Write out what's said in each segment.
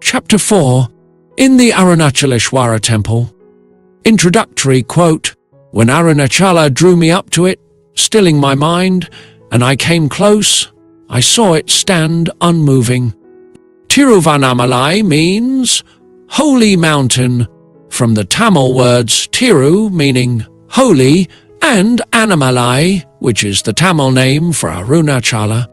Chapter 4. In the Arunachaleswara Temple. Introductory quote, "When Arunachala drew me up to it, stilling my mind, and I came close, I saw it stand unmoving." Tiruvannamalai means holy mountain, from the Tamil words Tiru meaning holy and Annamalai, which is the Tamil name for Arunachala.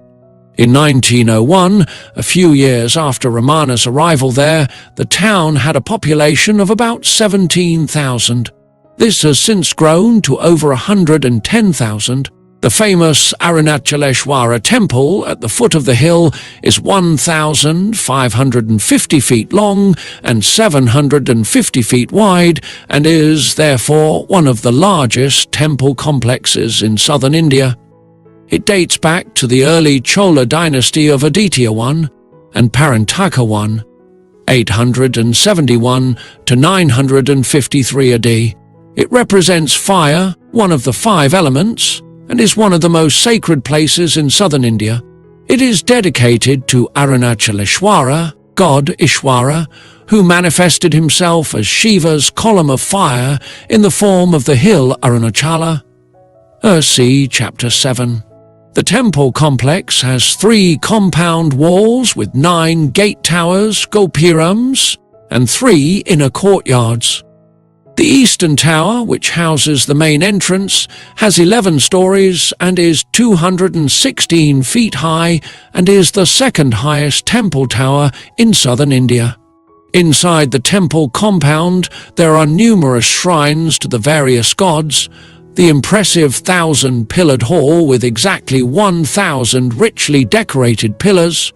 In 1901, a few years after Ramana's arrival there, the town had a population of about 17,000. This has since grown to over 110,000. The famous Arunachaleswara Temple at the foot of the hill is 1,550 feet long and 750 feet wide, and is, therefore, one of the largest temple complexes in southern India. It dates back to the early Chola dynasty of Aditya I and Parantaka I, 871 to 953 AD. It represents fire, one of the 5 elements, and is one of the most sacred places in southern India. It is dedicated to Arunachaleswara, god Ishwara, who manifested himself as Shiva's column of fire in the form of the hill Arunachala. See Chapter 7. The temple complex has 3 compound walls with 9 gate towers, gopurams, and 3 inner courtyards. The eastern tower, which houses the main entrance, has 11 stories and is 216 feet high and is the second highest temple tower in southern India. Inside the temple compound, there are numerous shrines to the various gods, the impressive 1,000-pillared hall with exactly 1,000 richly decorated pillars,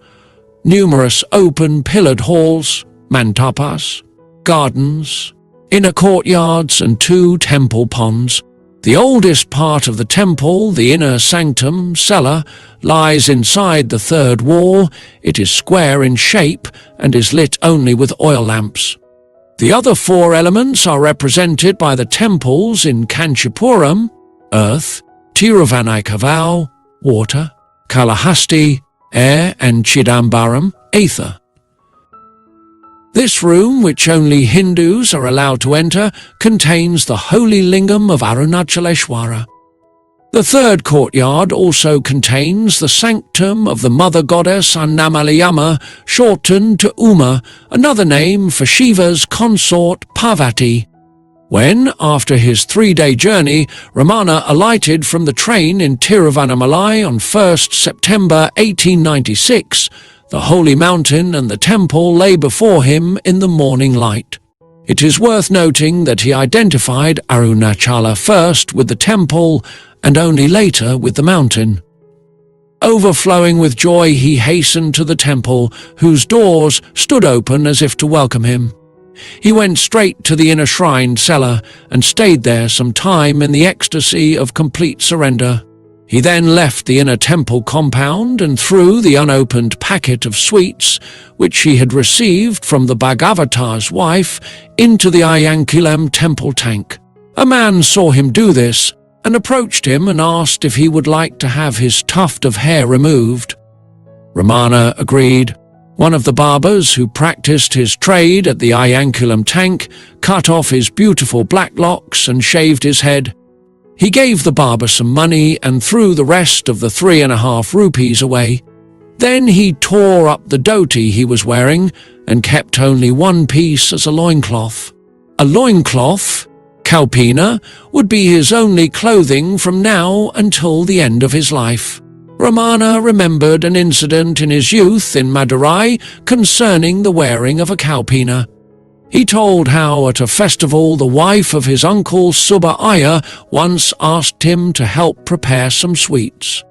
numerous open pillared halls, mantapas, gardens, inner courtyards, and 2 temple ponds. The oldest part of the temple, the inner sanctum, cellar, lies inside the 3rd wall. It is square in shape and is lit only with oil lamps. The other 4 elements are represented by the temples in Kanchipuram, earth, Tiruvannamalai, water, Kalahasti, air, and Chidambaram, ether. This room, which only Hindus are allowed to enter, contains the holy lingam of Arunachaleswara. The 3rd courtyard also contains the sanctum of the mother goddess Annamalayama, shortened to Uma, another name for Shiva's consort Parvati. When, after his 3-day journey, Ramana alighted from the train in Tiruvannamalai on 1st September 1896, the holy mountain and the temple lay before him in the morning light. It is worth noting that he identified Arunachala first with the temple and only later with the mountain. Overflowing with joy, he hastened to the temple, whose doors stood open as if to welcome him. He went straight to the inner shrine cellar and stayed there some time in the ecstasy of complete surrender. He then left the inner temple compound and threw the unopened packet of sweets, which he had received from the Bhagavatar's wife, into the Ayankulam temple tank. A man saw him do this and approached him and asked if he would like to have his tuft of hair removed. Ramana agreed. One of the barbers who practiced his trade at the Ayankulam tank cut off his beautiful black locks and shaved his head. He gave the barber some money and threw the rest of the 3.5 rupees away. Then he tore up the dhoti he was wearing and kept only 1 piece as a loincloth. A loincloth, Kalpina, would be his only clothing from now until the end of his life. Ramana remembered an incident in his youth in Madurai concerning the wearing of a Kalpina. He told how at a festival the wife of his uncle Subba Iyer once asked him to help prepare some sweets.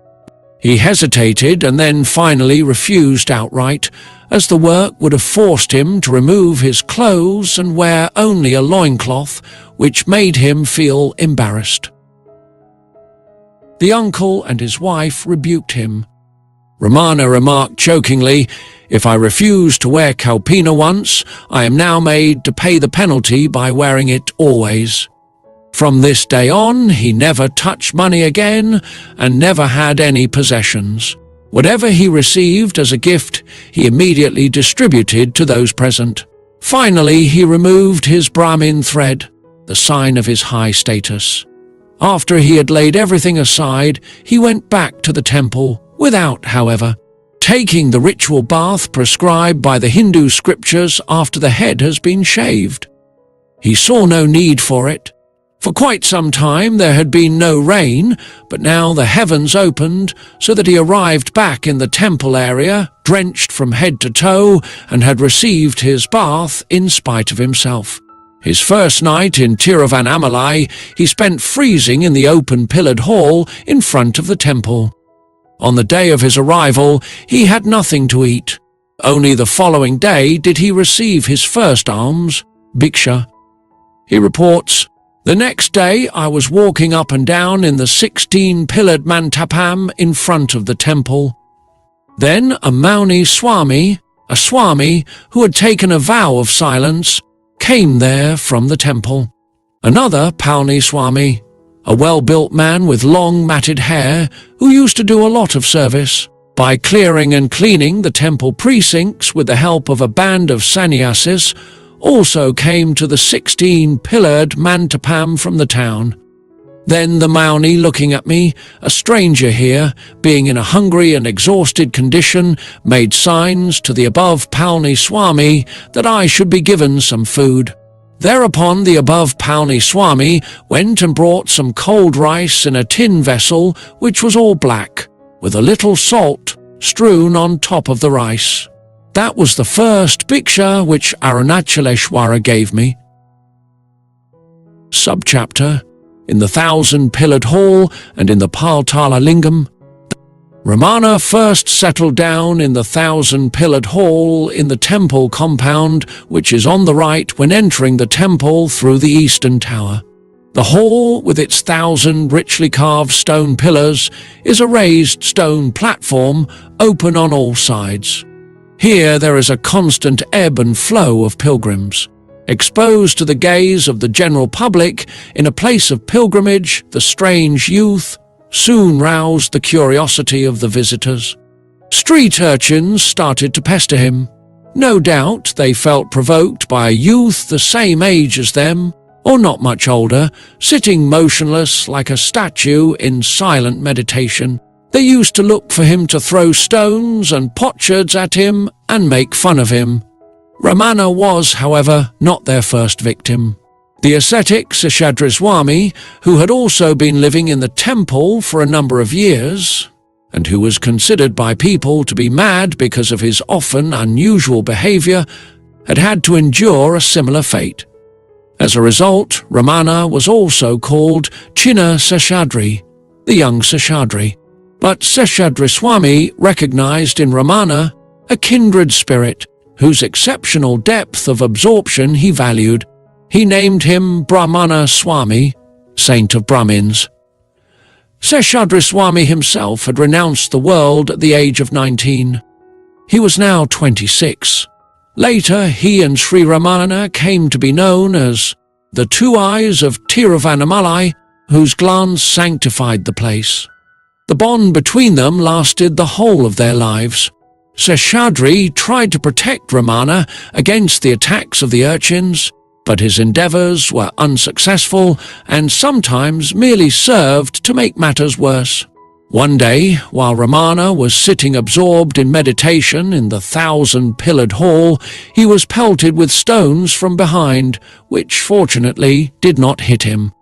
He hesitated and then finally refused outright, as the work would have forced him to remove his clothes and wear only a loincloth, which made him feel embarrassed. The uncle and his wife rebuked him. Ramana remarked jokingly, "If I refuse to wear Kalpina once, I am now made to pay the penalty by wearing it always." From this day on, he never touched money again and never had any possessions. Whatever he received as a gift, he immediately distributed to those present. Finally, he removed his Brahmin thread, the sign of his high status. After he had laid everything aside, he went back to the temple, without, however, taking the ritual bath prescribed by the Hindu scriptures after the head has been shaved. He saw no need for it. For quite some time there had been no rain, but now the heavens opened so that he arrived back in the temple area, drenched from head to toe, and had received his bath in spite of himself. His first night in Tiruvannamalai he spent freezing in the open pillared hall in front of the temple. On the day of his arrival he had nothing to eat. Only the following day did he receive his first alms, bhiksha. He reports, "The next day I was walking up and down in the 16-pillared mantapam in front of the temple. Then a Mauni Swami, a Swami who had taken a vow of silence, came there from the temple. Another Pauni Swami, a well-built man with long matted hair who used to do a lot of service by clearing and cleaning the temple precincts with the help of a band of sannyasis, also came to the 16-pillared mantapam from the town. Then the Mauni, looking at me, a stranger here, being in a hungry and exhausted condition, made signs to the above Pauni Swami that I should be given some food. Thereupon the above Pauni Swami went and brought some cold rice in a tin vessel which was all black, with a little salt strewn on top of the rice. That was the first bhiksha which Arunachaleswara gave me." Subchapter: In the 1,000-pillared hall and in the Paltala Lingam. Ramana first settled down in the 1,000-pillared hall in the temple compound, which is on the right when entering the temple through the eastern tower. The hall, with its 1,000 richly carved stone pillars, is a raised stone platform open on all sides. Here there is a constant ebb and flow of pilgrims. Exposed to the gaze of the general public in a place of pilgrimage, the strange youth soon roused the curiosity of the visitors. Street urchins started to pester him. No doubt they felt provoked by a youth the same age as them, or not much older, sitting motionless like a statue in silent meditation. They used to look for him to throw stones and potsherds at him and make fun of him. Ramana was, however, not their first victim. The ascetic Seshadri Swami, who had also been living in the temple for a number of years, and who was considered by people to be mad because of his often unusual behavior, had had to endure a similar fate. As a result, Ramana was also called Chinna Seshadri, the young Seshadri. But Seshadri Swami recognized in Ramana a kindred spirit whose exceptional depth of absorption he valued. He named him Brahmana Swami, saint of Brahmins. Seshadri Swami himself had renounced the world at the age of 19. He was now 26. Later, he and Sri Ramana came to be known as the two eyes of Tiruvannamalai, whose glance sanctified the place. The bond between them lasted the whole of their lives. Seshadri tried to protect Ramana against the attacks of the urchins, but his endeavors were unsuccessful and sometimes merely served to make matters worse. One day, while Ramana was sitting absorbed in meditation in the 1,000-pillared hall, he was pelted with stones from behind, which fortunately did not hit him.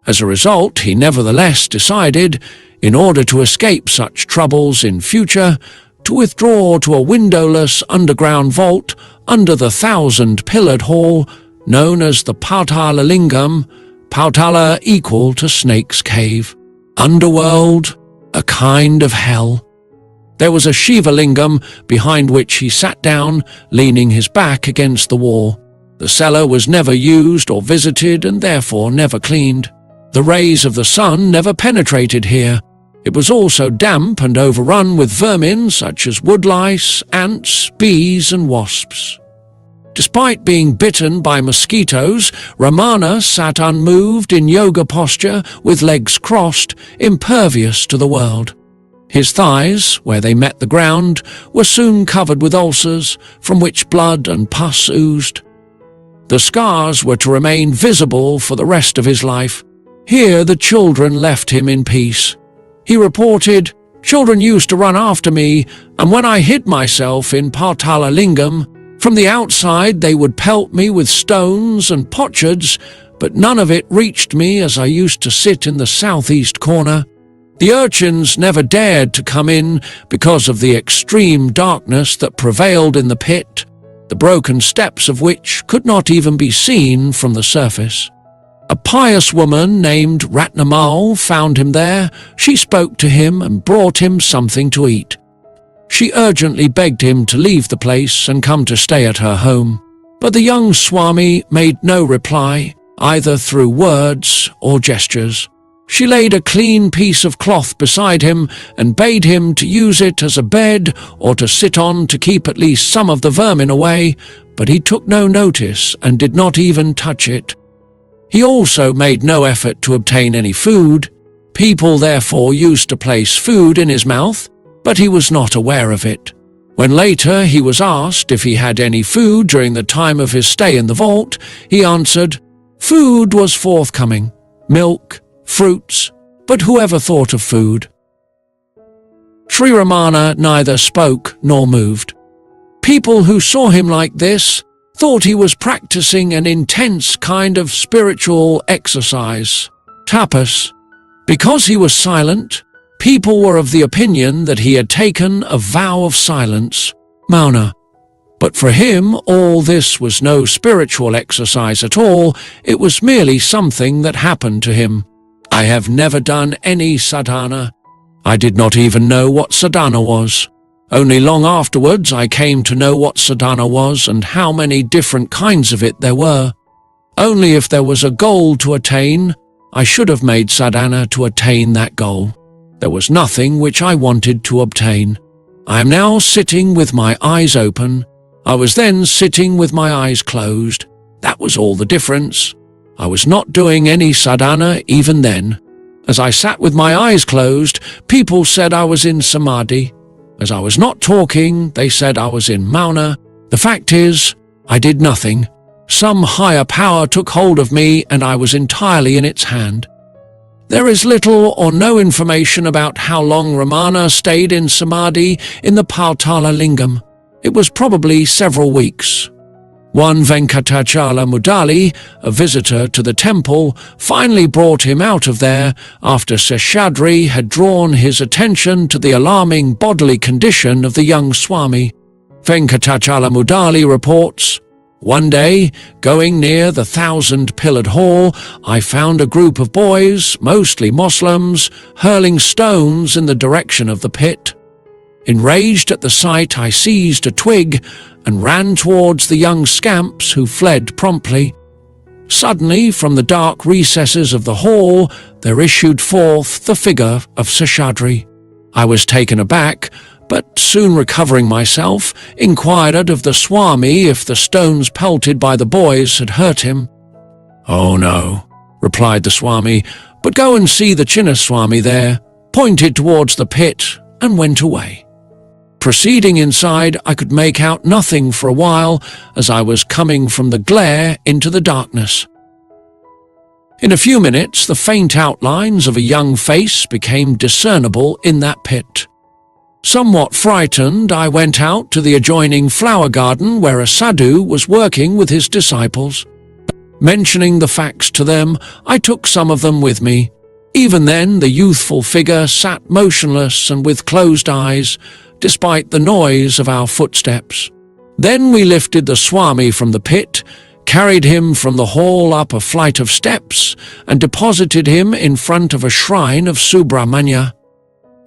As a result, he nevertheless decided, in order to escape such troubles in future, to withdraw to a windowless underground vault under the 1,000-pillared hall, known as the Paltala Lingam, Paltala equal to Snake's Cave. Underworld, a kind of hell. There was a Shiva Lingam behind which he sat down, leaning his back against the wall. The cellar was never used or visited and therefore never cleaned. The rays of the sun never penetrated here. It was also damp and overrun with vermin such as woodlice, ants, bees and wasps. Despite being bitten by mosquitoes, Ramana sat unmoved in yoga posture with legs crossed, impervious to the world. His thighs, where they met the ground, were soon covered with ulcers, from which blood and pus oozed. The scars were to remain visible for the rest of his life. Here the children left him in peace. He reported, "Children used to run after me, and when I hid myself in Partala Lingam, from the outside they would pelt me with stones and potsherds, but none of it reached me as I used to sit in the southeast corner. The urchins never dared to come in because of the extreme darkness that prevailed in the pit, the broken steps of which could not even be seen from the surface. A pious woman named Ratnamal found him there. She spoke to him and brought him something to eat. She urgently begged him to leave the place and come to stay at her home, but the young Swami made no reply, either through words or gestures. She laid a clean piece of cloth beside him and bade him to use it as a bed or to sit on to keep at least some of the vermin away, but he took no notice and did not even touch it. He also made no effort to obtain any food. People therefore used to place food in his mouth, but he was not aware of it. When later he was asked if he had any food during the time of his stay in the vault, he answered, "Food was forthcoming, milk, fruits, but whoever thought of food?" Sri Ramana neither spoke nor moved. People who saw him like this thought he was practicing an intense kind of spiritual exercise, tapas. Because he was silent, people were of the opinion that he had taken a vow of silence, mauna. But for him, all this was no spiritual exercise at all. It was merely something that happened to him. I have never done any sadhana. I did not even know what sadhana was. Only long afterwards I came to know what sadhana was and how many different kinds of it there were. Only if there was a goal to attain, I should have made sadhana to attain that goal. There was nothing which I wanted to obtain. I am now sitting with my eyes open. I was then sitting with my eyes closed. That was all the difference. I was not doing any sadhana even then. As I sat with my eyes closed, people said I was in samadhi. As I was not talking, they said I was in mauna. The fact is, I did nothing. Some higher power took hold of me and I was entirely in its hand. There is little or no information about how long Ramana stayed in samadhi in the Partala Lingam. It was probably several weeks. One Venkatachala Mudali, a visitor to the temple, finally brought him out of there after Seshadri had drawn his attention to the alarming bodily condition of the young Swami. Venkatachala Mudali reports, "One day, going near the 1,000-pillared hall, I found a group of boys, mostly Muslims, hurling stones in the direction of the pit. Enraged at the sight, I seized a twig and ran towards the young scamps who fled promptly. Suddenly, from the dark recesses of the hall, there issued forth the figure of Seshadri. I was taken aback, but soon recovering myself, inquired of the Swami if the stones pelted by the boys had hurt him. 'Oh no,' replied the Swami, 'but go and see the Chinnaswami there,' pointed towards the pit and went away. Proceeding inside, I could make out nothing for a while as I was coming from the glare into the darkness. In a few minutes, the faint outlines of a young face became discernible in that pit. Somewhat frightened, I went out to the adjoining flower garden where a sadhu was working with his disciples. Mentioning the facts to them, I took some of them with me. Even then, the youthful figure sat motionless and with closed eyes, despite the noise of our footsteps. Then we lifted the Swami from the pit, carried him from the hall up a flight of steps, and deposited him in front of a shrine of Subramanya.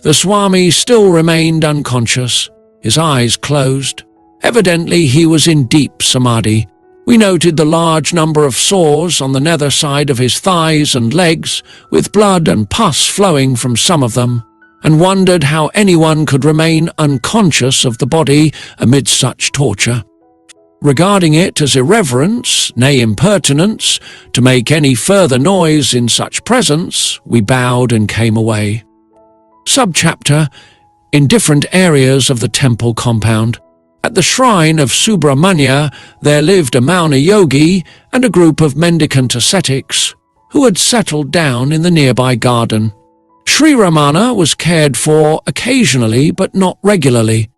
The Swami still remained unconscious, his eyes closed. Evidently he was in deep samadhi. We noted the large number of sores on the nether side of his thighs and legs, with blood and pus flowing from some of them, and wondered how anyone could remain unconscious of the body amid such torture. Regarding it as irreverence, nay impertinence, to make any further noise in such presence, we bowed and came away. Subchapter: in different areas of the temple compound. At the shrine of Subramanya there lived a Mauna yogi and a group of mendicant ascetics who had settled down in the nearby garden. Sri Ramana was cared for occasionally but not regularly.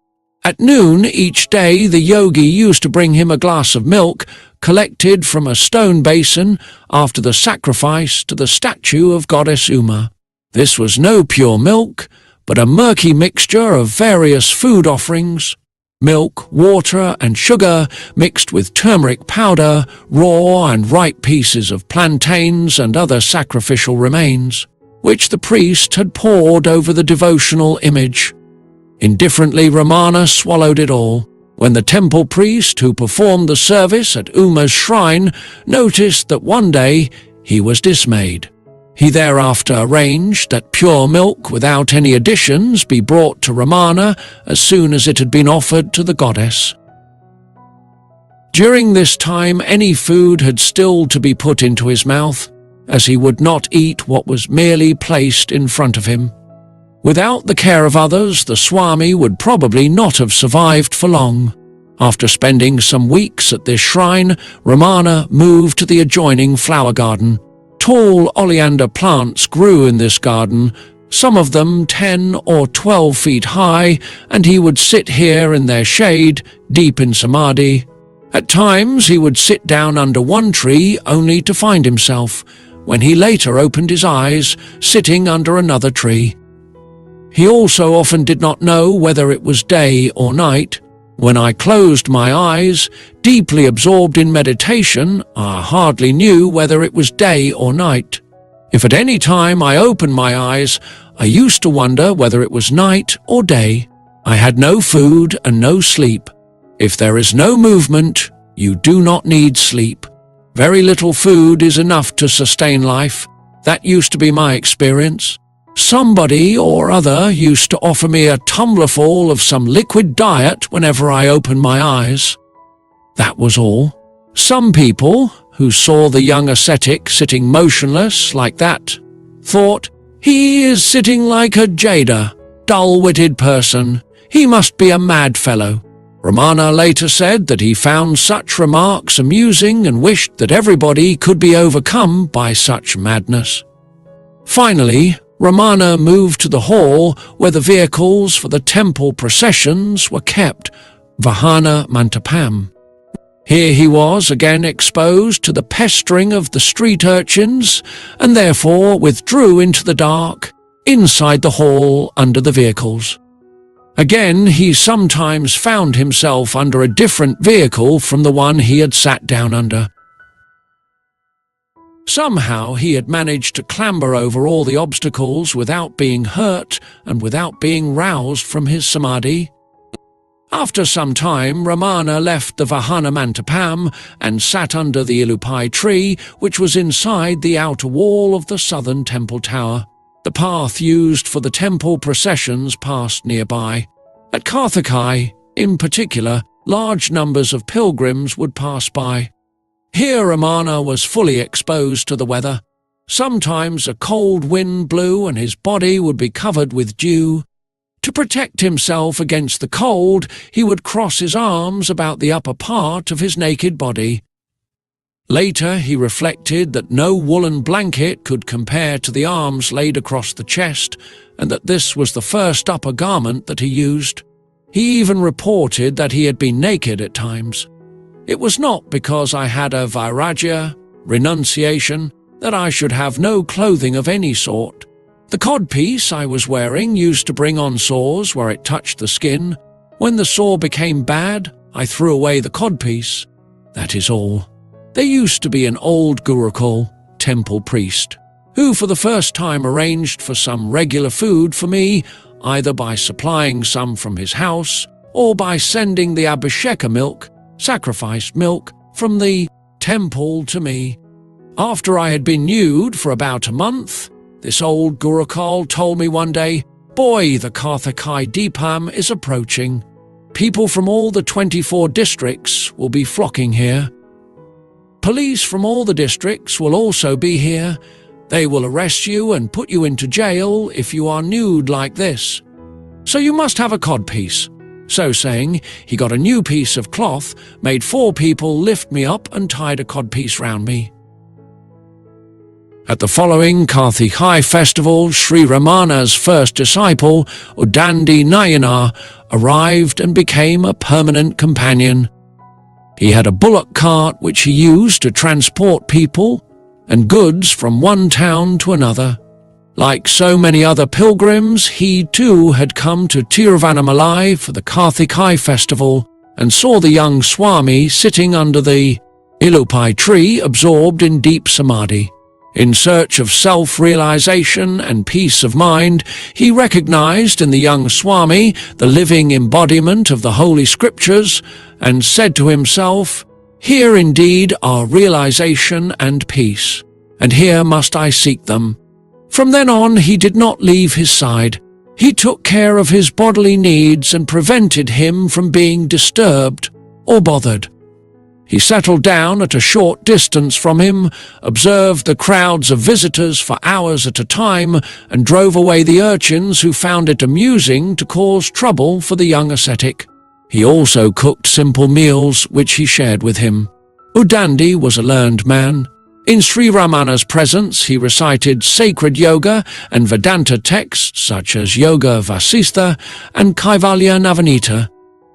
At noon each day the yogi used to bring him a glass of milk collected from a stone basin after the sacrifice to the statue of goddess Uma. This was no pure milk, but a murky mixture of various food offerings: milk, water and sugar mixed with turmeric powder, raw and ripe pieces of plantains and other sacrificial remains, which the priest had poured over the devotional image. Indifferently, Ramana swallowed it all. When the temple priest who performed the service at Uma's shrine noticed that one day he was dismayed. He thereafter arranged that pure milk without any additions be brought to Ramana as soon as it had been offered to the goddess. During this time any food had still to be put into his mouth, as he would not eat what was merely placed in front of him. Without the care of others, the Swami would probably not have survived for long. After spending some weeks at this shrine, Ramana moved to the adjoining flower garden. Tall oleander plants grew in this garden, some of them 10 or 12 feet high, and he would sit here in their shade, deep in samadhi. At times he would sit down under one tree only to find himself, when he later opened his eyes, sitting under another tree. He also often did not know whether it was day or night. When I closed my eyes, deeply absorbed in meditation, I hardly knew whether it was day or night. If at any time I opened my eyes, I used to wonder whether it was night or day. I had no food and no sleep. If there is no movement, you do not need sleep. Very little food is enough to sustain life. That used to be my experience. Somebody or other used to offer me a tumblerful of some liquid diet whenever I opened my eyes. That was all. Some people, who saw the young ascetic sitting motionless like that, thought, "He is sitting like a jada, dull-witted person. He must be a mad fellow." Ramana later said that he found such remarks amusing and wished that everybody could be overcome by such madness. Finally, Ramana moved to the hall where the vehicles for the temple processions were kept, Vahana Mantapam. Here he was again exposed to the pestering of the street urchins, and therefore withdrew into the dark, inside the hall under the vehicles. Again he sometimes found himself under a different vehicle from the one he had sat down under. Somehow he had managed to clamber over all the obstacles without being hurt and without being roused from his samadhi. After some time, Ramana left the Vahana Mantapam and sat under the Ilupai tree, which was inside the outer wall of the southern temple tower. The path used for the temple processions passed nearby. At Karthikai, in particular, large numbers of pilgrims would pass by. Here Ramana was fully exposed to the weather. Sometimes a cold wind blew and his body would be covered with dew. To protect himself against the cold, he would cross his arms about the upper part of his naked body. Later he reflected that no woolen blanket could compare to the arms laid across the chest, and that this was the first upper garment that he used. He even reported that he had been naked at times. It was not because I had a vairagya, renunciation, that I should have no clothing of any sort. The codpiece I was wearing used to bring on sores where it touched the skin. When the sore became bad, I threw away the codpiece. That is all. There used to be an old Gurukul, temple priest, who for the first time arranged for some regular food for me, either by supplying some from his house or by sending the abhisheka milk, sacrificed milk, from the temple to me. After I had been nude for about a month, this old Gurukul told me one day, "Boy, the Karthikai Deepam is approaching. People from all the 24 districts will be flocking here. Police from all the districts will also be here. They will arrest you and put you into jail if you are nude like this. So you must have a codpiece." So saying, he got a new piece of cloth, made 4 people lift me up and tied a codpiece round me. At the following Karthikaya festival, Sri Ramana's first disciple, Udandi Nayanar, arrived and became a permanent companion. He had a bullock cart which he used to transport people and goods from one town to another. Like so many other pilgrims, he too had come to Tiruvannamalai for the Karthikaya festival and saw the young Swami sitting under the ilupai tree, absorbed in deep samadhi. In search of self-realization and peace of mind, he recognized in the young Swami the living embodiment of the Holy Scriptures and said to himself, "Here indeed are realization and peace, and here must I seek them." From then on, he did not leave his side. He took care of his bodily needs and prevented him from being disturbed or bothered. He settled down at a short distance from him, observed the crowds of visitors for hours at a time, and drove away the urchins who found it amusing to cause trouble for the young ascetic. He also cooked simple meals which he shared with him. Udandi was a learned man. In Sri Ramana's presence, he recited sacred yoga and Vedanta texts such as Yoga Vasistha and Kaivalya Navanita.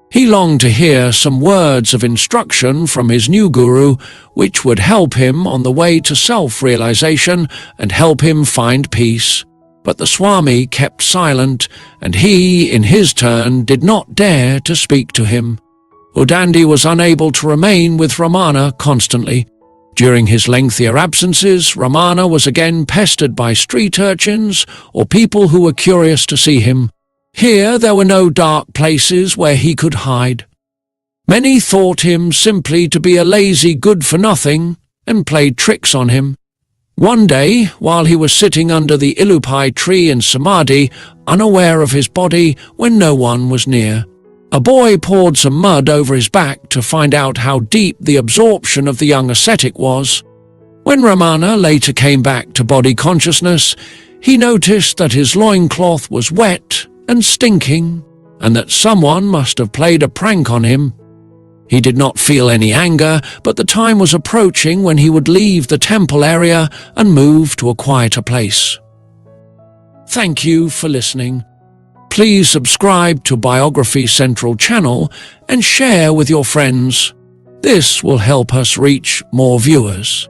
He longed to hear some words of instruction from his new guru, which would help him on the way to self-realization and help him find peace. But the Swami kept silent, and he, in his turn, did not dare to speak to him. Udandi was unable to remain with Ramana constantly. During his lengthier absences, Ramana was again pestered by street urchins or people who were curious to see him. Here there were no dark places where he could hide. Many thought him simply to be a lazy good-for-nothing and played tricks on him. One day, while he was sitting under the ilupai tree in samadhi, unaware of his body when no one was near, a boy poured some mud over his back to find out how deep the absorption of the young ascetic was. When Ramana later came back to body consciousness, he noticed that his loincloth was wet and stinking, and that someone must have played a prank on him. He did not feel any anger, but the time was approaching when he would leave the temple area and move to a quieter place. Thank you for listening. Please subscribe to Biography Central channel and share with your friends. This will help us reach more viewers.